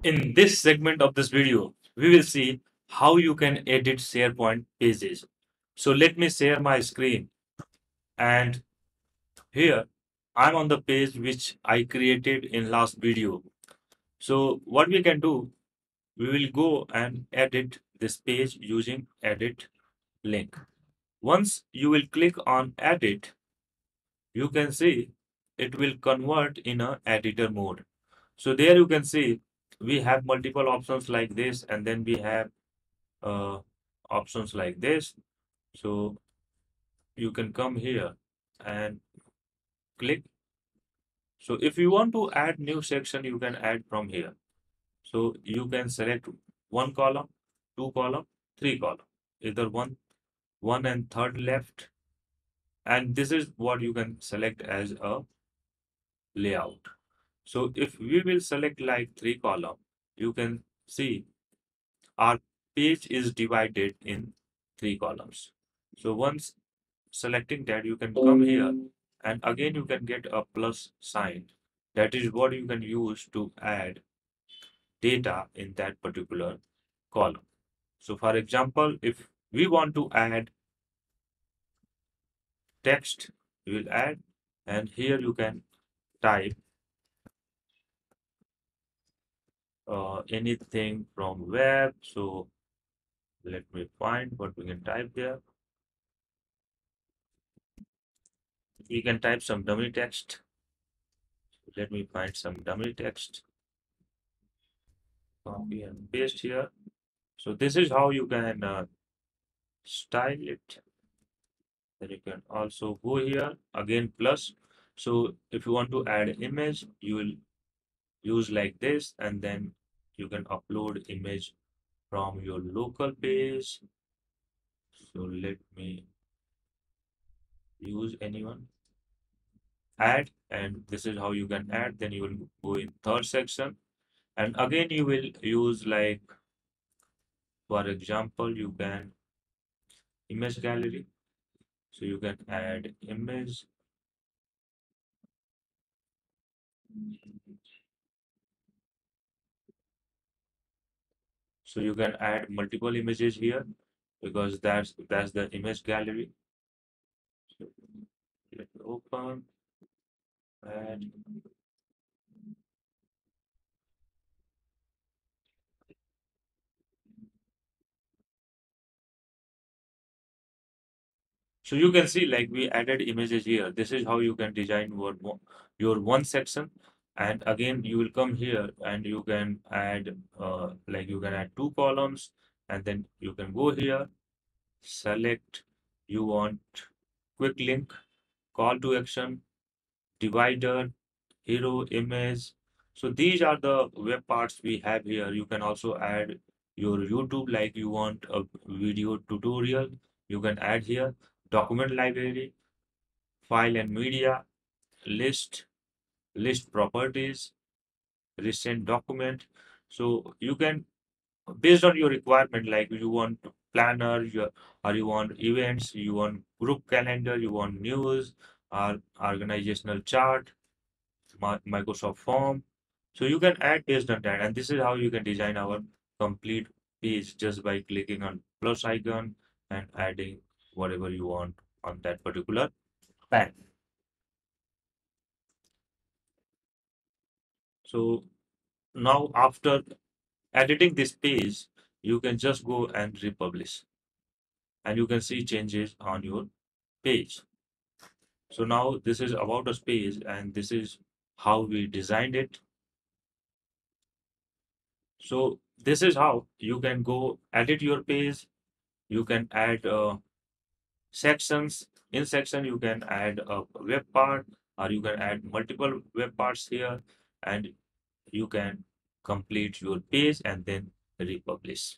In this segment of this video, we will see how you can edit SharePoint pages. So let me share my screen, and here I'm on the page which I created in last video. So what we can do, we will go and edit this page using edit link. Once you will click on edit, you can see it will convert in a editor mode. So there you can see we have multiple options like this, and then we have uh, options like this. So you can come here and click. So if you want to add new section, you can add from here. So you can select one column, two column, three column, either one and third left. And this is what you can select as a layout. So if we will select like three column, you can see our page is divided in three columns. So once selecting that, you can come here and again you can get a plus sign. That is what you can use to add data in that particular column. So for example, if we want to add text, we will add, and here you can type anything from web. So let me find what we can type there. We can type some dummy text. Let me find some dummy text. Copy and paste here. So this is how you can style it. Then you can also go here again plus. So if you want to add image, you will use like this, and then you can upload image from your local page. So let me use anyone, add, and this is how you can add. Then you will go in third section, and again you will use like, for example, you can image gallery. So you can add image. So you can add multiple images here because that's the image gallery. So let me open, and so you can see like we added images here. This is how you can design your one section. And again, you will come here and you can add like you can add two columns, and then you can go here, select you want quick link, call to action, divider, hero, image. So these are the web parts we have here. You can also add your YouTube, like you want a video tutorial, you can add here, document library, file and media, list, list properties, recent document. So you can, based on your requirement, like you want planner, or you want events, you want group calendar, you want news, or organizational chart, Microsoft form. So you can add based on that, and this is how you can design our complete page just by clicking on plus icon and adding whatever you want on that particular pen. So now after editing this page, you can just go and republish, and you can see changes on your page. So now this is about us page, and this is how we designed it. So this is how you can go edit your page. You can add sections. In section, you can add a web part, or you can add multiple web parts here, and you can complete your page and then republish.